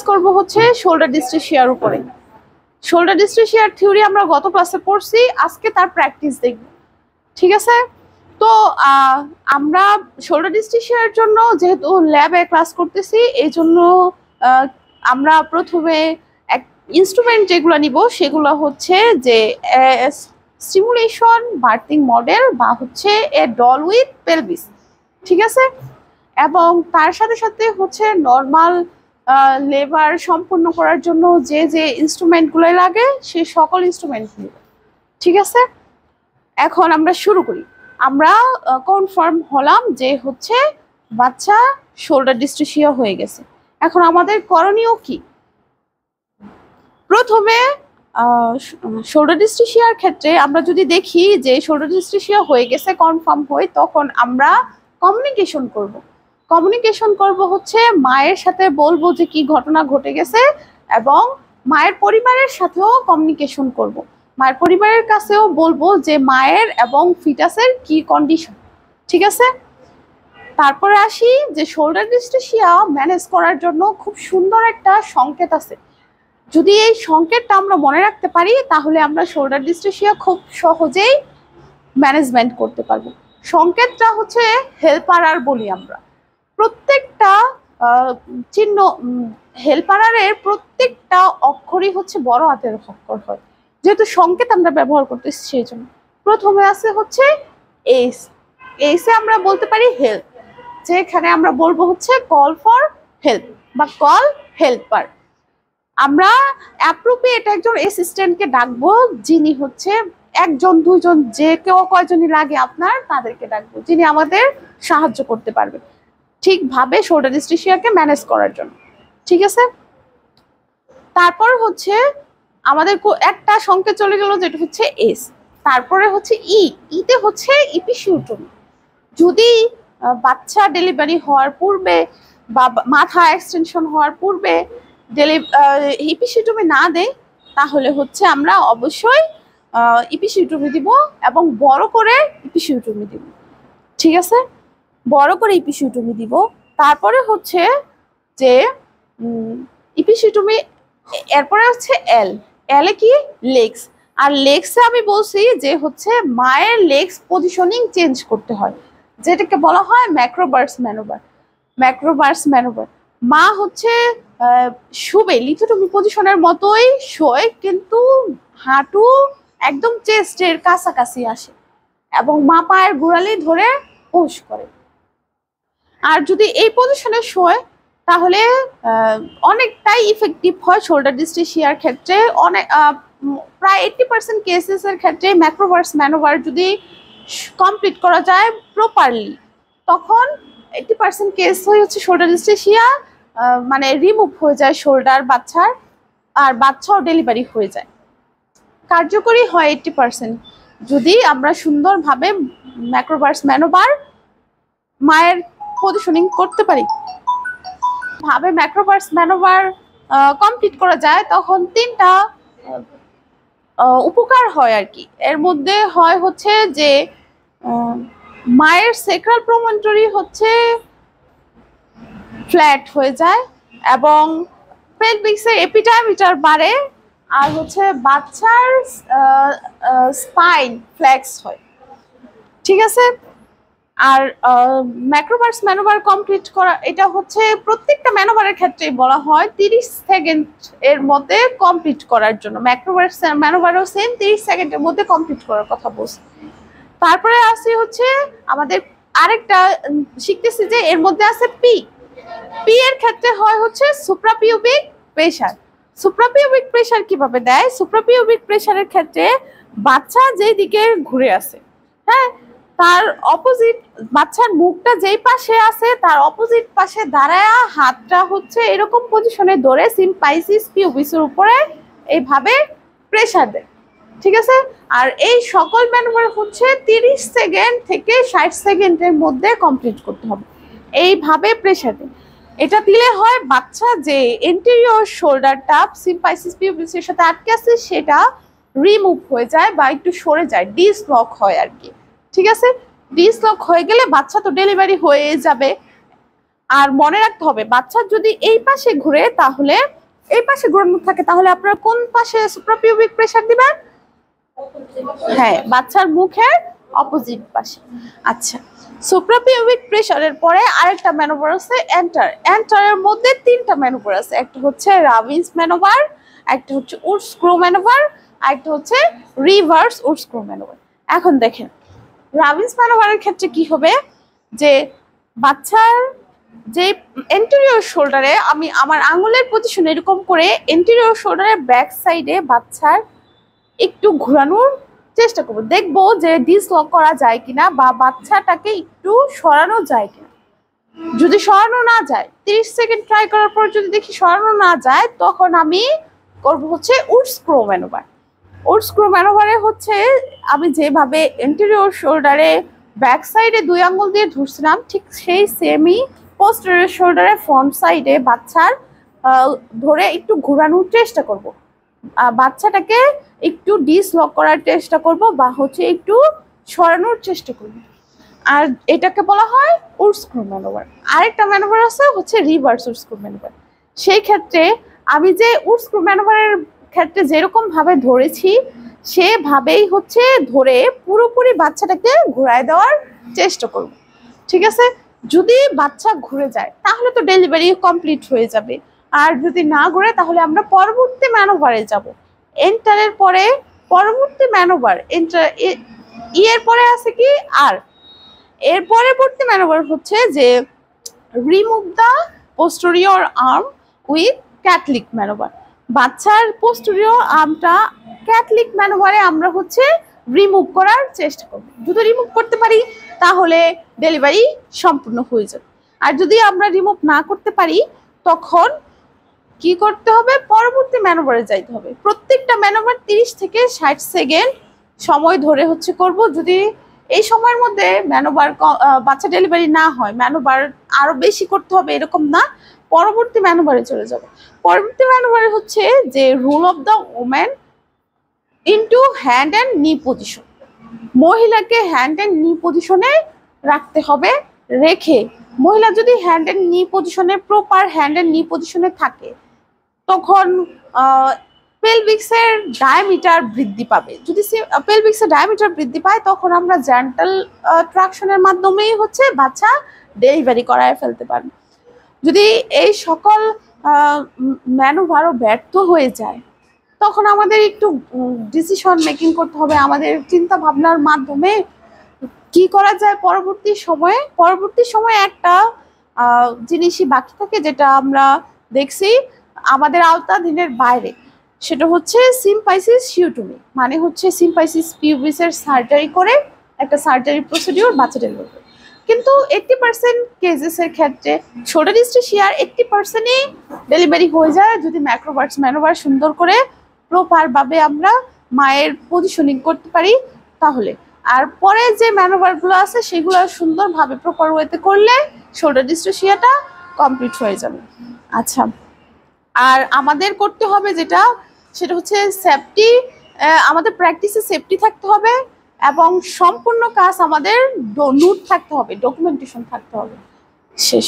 করব হচ্ছে শোল্ডার ডিস্টেশিয়ার উপরে। শোল্ডার ডিস্টেশিয়ার থিওরি আমরা গত ক্লাসে পড়ছি, আজকে তার প্র্যাকটিস দেখব। ঠিক আছে, তো আমরা শোল্ডার ডিস্টেশিয়ার জন্য যেহেতু ল্যাবে ক্লাস করতেছি, এই জন্য আমরা প্রথমে এক ইনস্ট্রুমেন্ট যেগুলো নিব সেগুলো হচ্ছে যে স্টিমুলেশন বার্থিং মডেল বা হচ্ছে এ ডল উইথ পেলভিস। ঠিক আছে, এবং তার সাথে সাথে হচ্ছে নর্মাল লেবার সম্পূর্ণ করার জন্য যে যে ইনস্ট্রুমেন্টগুলো লাগে সেই সকল ইনস্ট্রুমেন্ট নিব। ঠিক আছে, এখন আমরা শুরু করি। আমরা কনফার্ম হলাম যে হচ্ছে বাচ্চা শোল্ডার ডিস্টেশিয়া হয়ে গেছে। এখন আমাদের করণীয় কি? প্রথমে শোল্ডার ডিস্টেশিয়ার ক্ষেত্রে আমরা যদি দেখি যে শোল্ডার ডিস্টেশিয়া হয়ে গেছে কনফার্ম হই, তখন আমরা কমিউনিকেশন করব। কমিউনিকেশন করব হচ্ছে মায়ের সাথে বলবো যে কি ঘটনা ঘটে গেছে, এবং মায়ের পরিবারের সাথেও কমিউনিকেশন করব। মায়ের পরিবারের কাছেও বলবো যে মায়ের এবং ফিটাসের কি কন্ডিশন। ঠিক আছে, তারপরে আসি যে শোল্ডার ডিস্টেশিয়া ম্যানেজ করার জন্য খুব সুন্দর একটা সংকেত আছে। যদি এই সংকেতটা আমরা মনে রাখতে পারি তাহলে আমরা শোল্ডার ডিস্টেশিয়া খুব সহজেই ম্যানেজমেন্ট করতে পারবো। সংকেতটা হচ্ছে হেল্পারার বলি আমরা। প্রত্যেকটা চিহ্ন হেল্পারারের প্রত্যেকটা অক্ষরই হচ্ছে বড় হাতের অক্ষর হয়, যেহেতু সংকেত আমরা ব্যবহার করতেছি সেই জন্য। প্রথমে আছে হচ্ছে এস। এসে আমরা বলতে পারি হেল্প, যেখানে আমরা বলবো হচ্ছে কল ফর হেল্প বা কল হেল্পার। আমরা অ্যাপ্রোপ্রিয়েট একজন অ্যাসিস্ট্যান্টকে ডাকবো, যিনি হচ্ছে একজন দুইজন যে কেউ কয়জনই লাগে আপনার তাদেরকে ডাকবো, যিনি আমাদের সাহায্য করতে পারবে ঠিকভাবে শোল্ডার ডিস্টেশিয়াকে ম্যানেজ করার জন্য। ঠিক আছে, তারপর হচ্ছে আমাদের একটা সংকেত চলে গেল যেটা হচ্ছে এস। তারপরে হচ্ছে ইতে হচ্ছে ইপিসিওটমি। যদি বাচ্চা ডেলিভারি হওয়ার পূর্বে বা মাথা এক্সটেনশন হওয়ার পূর্বে ইপিসিওটমি না দেয়, তাহলে হচ্ছে আমরা অবশ্যই ইপিসিওটমি দিব এবং বড় করে ইপিসিওটমি দিব। ঠিক আছে, বড় করে ইপিসিওটমি দিব। তারপরে হচ্ছে যে ইপিসিওটমি, এরপরে হচ্ছে এলে কি লেগস। আর লেগসে আমি বলছি যে হচ্ছে মায়ের লেগস পজিশনিং চেঞ্জ করতে হয়, যেটাকে বলা হয় ম্যাক্রোবার্স ম্যানোভার। ম্যাক্রোবার্স ম্যানোভার, মা হচ্ছে শুবে লিথোটমি পজিশনের মতোই শোয়, কিন্তু হাঁটু একদম চেস্টের কাছাকাছি আসে এবং মা পায়ের গোড়ালি ধরে পুশ করে। আর যদি এই পজিশনে শোয় তাহলে অনেকটাই ইফেক্টিভ হয় শোল্ডার ডিস্টেশিয়ার ক্ষেত্রে। অনেক প্রায় 80% কেসেসের ক্ষেত্রে ম্যাক্রোবার্স ম্যানোভার যদি কমপ্লিট করা যায় প্রপারলি, তখন 80% কেস হচ্ছে শোল্ডার ডিস্টেশিয়া মানে রিমুভ হয়ে যায় শোল্ডার বাচ্চার, আর বাচ্চাও ডেলিভারি হয়ে যায়। কার্যকরী হয় 80% যদি আমরা সুন্দরভাবে ম্যাক্রোবার্স ম্যানোভার মায়ের পজিশনিং করতে পারি। ভাবে ম্যাক্রোবার্স ম্যানোভার কমপ্লিট করা যায়, তখন তিনটা উপকার হয় আর কি। এর মধ্যে হয় হচ্ছে যে মায়ের সেক্রাল প্রমন্টরি হচ্ছে ফ্ল্যাট হয়ে যায় এবং পেলভিক্সের এপিডায়ামিটার বাড়ে, আর হচ্ছে বাচ্চার স্পাইন ফ্লেক্স হয়। ঠিক আছে, আর ম্যাক্রোবার্স ম্যানোভার কমপ্লিট করা, এটা হচ্ছে প্রত্যেকটা ম্যানোভারের ক্ষেত্রেই বলা হয় 30 সেকেন্ড এর মধ্যে কমপ্লিট করার জন্য। ম্যাক্রোবার্স ম্যানোভারও সেম 30 সেকেন্ডের মধ্যে কমপ্লিট করার কথা বলছে। তারপরে আসি হচ্ছে আমাদের আরেকটা শিখতেছি যে এর মধ্যে আছে পি এর ক্ষেত্রে হয় হচ্ছে সুপ্রাপিউবিক প্রেসার। সুপ্রাপিউবিক প্রেসার কিভাবে দেয়? সুপ্রাপিউবিক প্রেসারের ক্ষেত্রে বাচ্চা যেই দিকে ঘুরে আসে, হ্যাঁ, তার অপোজিট বাচ্চার মুখটা যেই পাশে আছে তার অপোজিট পাশে দাঁড়ায় হাতটা হচ্ছে এরকম পজিশনে ধরে সিম্পাইসিস পিউবিসের উপরে এইভাবে প্রেসার দেয়। ঠিক আছে, আর এই সকল ম্যানুভার হচ্ছে 30 সেকেন্ড থেকে 60 সেকেন্ডের মধ্যে কমপ্লিট করতে হবে। এইভাবে প্রেসার দেয়। এটা দিলে হয় বাচ্চা যে এন্টেরিয়র শোল্ডারটা সিম্পাইসিস পিউবিসের সাথে আটকে আছে সেটা রিমুভ হয়ে যায় বা একটু সরে যায়, ডিসলক হয় আর কি। ঠিক আছে, ডিসলক হয়ে গেলে বাচ্চা তো ডেলিভারি হয়ে যাবে। আর মনে রাখতে হবে বাচ্চার যদি এই পাশে ঘুরে তাহলে এই পাশে ঘোরানো থাকে তাহলে আপনারা কোন পাশে সুপ্রাপিউবিক প্রেসার দিবেন? হ্যাঁ, বাচ্চার মুখের অপোজিট পাশে। আচ্ছা, সুপ্রাপিউবিক প্রেসারের পরে আরেকটা ম্যানোভার আছে এন্টার। এন্টারের মধ্যে তিনটা ম্যানোভার আছে, একটা হচ্ছে রাবিন্স ম্যানোভার, একটা হচ্ছে উড স্ক্রু ম্যানোভার, আর একটা হচ্ছে রিভার্স উড স্ক্রু ম্যানোভার। এখন দেখেন রাবিন্স ম্যানোভারের ক্ষেত্রে কি হবে যে বাচ্চার যে এন্টেরিয়র শোল্ডারে আমি আমার আঙুলের পজিশন এরকম করে এন্টেরিয়র শোল্ডারের ব্যাক সাইডে বাচ্চার একটু ঘোরানোর চেষ্টা করবো, দেখবো যে ডিসলক করা যায় কিনা বা বাচ্চাটাকে একটু সরানো যায় কিনা। যদি সরানো না যায় 30 সেকেন্ড ট্রাই করার পর যদি দেখি সরানো না যায় তখন আমি করবো হচ্ছে wood screw manoeuvre. Wood screw ম্যানোভারে হচ্ছে আমি যেভাবে এন্টেরিয়র শোল্ডারে ব্যাক সাইডে 2 আঙ্গুল দিয়ে ধরছিলাম ঠিক সেই সেমই পোস্টেরিয়র শোল্ডারে ফ্রন্ট সাইডে বাচ্চার ধরে একটু ঘোরানোর চেষ্টা করব। বাচ্চাটাকে একটু ডিসলক করার চেষ্টা করব বা হচ্ছে একটু সরানোর চেষ্টা করব, আর এটাকে বলা হয় উড স্ক্রু ম্যানোভার। আরেকটা ম্যানোভার আছে হচ্ছে রিভার্স উড স্ক্রু ম্যানোভার। সেই ক্ষেত্রে আমি যে উড স্ক্রু ম্যানোভারের ক্ষেত্রে যেরকম ভাবে ধরেছি সেভাবেই হচ্ছে ধরে পুরোপুরি বাচ্চাটাকে ঘুরায় দেওয়ার চেষ্টা করব। ঠিক আছে, যদি বাচ্চা ঘুরে যায় তাহলে তো ডেলিভারি কমপ্লিট হয়ে যাবে, আর যদি না ঘুরে তাহলে আমরা পরবর্তী ম্যানোভারে যাব। এন্টারের পরে পরবর্তী ম্যানোভার এন্টার এর পরে আছে কি আর এর পরবর্তী ম্যানোভার হচ্ছে যে remove the posterior arm with Catlick manoeuvre. বাচ্চার পোস্টেরিয়র আর্মটা ক্যাটলিক ম্যানোভারে আমরা হচ্ছে রিমুভ করার চেষ্টা করব। যদি রিমুভ করতে পারি তাহলে ডেলিভারি সম্পূর্ণ হয়ে যাবে, আর যদি আমরা রিমুভ না করতে পারি তখন কি করতে হবে? পরবর্তী ম্যানোভারে যাইতে হবে। প্রত্যেকটা ম্যানোভার 30 থেকে 60 সেকেন্ড সময় ধরে হচ্ছে করব। যদি এই সময়ের মধ্যে ম্যানোভার বাচ্চা ডেলিভারি না হয়, ম্যানোভার আরো বেশি করতে হবে এরকম না, পরবর্তী ম্যানোভারে চলে যাব। পরবর্তী ম্যানোভারে হচ্ছে যে rule of the woman into hand and নি পজিশন। মহিলাকে হ্যান্ড অ্যান্ড নি পজিশনে রাখতে হবে, রেখে মহিলা যদি হ্যান্ড অ্যান্ড নি পজিশনে প্রপার হ্যান্ড অ্যান্ড নি পজিশনে থাকে তখন পেলভিক্সের ডায়ামিটার বৃদ্ধি পাবে। যদি পেলভিক্সের ডায়ামিটার বৃদ্ধি পায় তখন আমরা জেন্টাল ট্রাকশনের মাধ্যমেই হচ্ছে বাচ্চা ডেলিভারি করায় ফেলতে পারবে। যদি এই সকল ম্যানোভারও ব্যর্থ হয়ে যায় তখন আমাদের একটু ডিসিশন মেকিং করতে হবে, আমাদের চিন্তা ভাবনার মাধ্যমে কি করা যায়। পরবর্তী সময়ে একটা জিনিসই বাকি থাকে যেটা আমরা দেখছি আমাদের আওতাধীনের বাইরে, সেটা হচ্ছে সিম্পাইসিসিওটমি। মানে হচ্ছে সিম্পাইসিস পিউবিসের সার্জারি করে একটা সার্জারি প্রসিডিওর বাচ্চা ডেলিভারি। কিন্তু 80% কেসেসের ক্ষেত্রে শোল্ডার ডিস্ট্রিশিয়ার 80%ই ডেলিভারি হয়ে যায় যদি ম্যাক্রোবার্স ম্যানোভার সুন্দর করে প্রপার ভাবে আমরা মায়ের পজিশনিং করতে পারি তাহলে। আর পরে যে ম্যানোভারগুলো আছে সেগুলো সুন্দরভাবে প্রপার ওয়েতে করলে শোল্ডার ডিস্ট্রিশিয়াটা কমপ্লিট হয়ে যাবে। আচ্ছা, আর আমাদের করতে হবে যেটা সেটা হচ্ছে সেফটি। আমাদের প্র্যাকটিসে সেফটি থাকতে হবে এবং সম্পূর্ণ কাজ আমাদের নোট থাকতে হবে, ডকুমেন্টেশন থাকতে হবে। শেষ।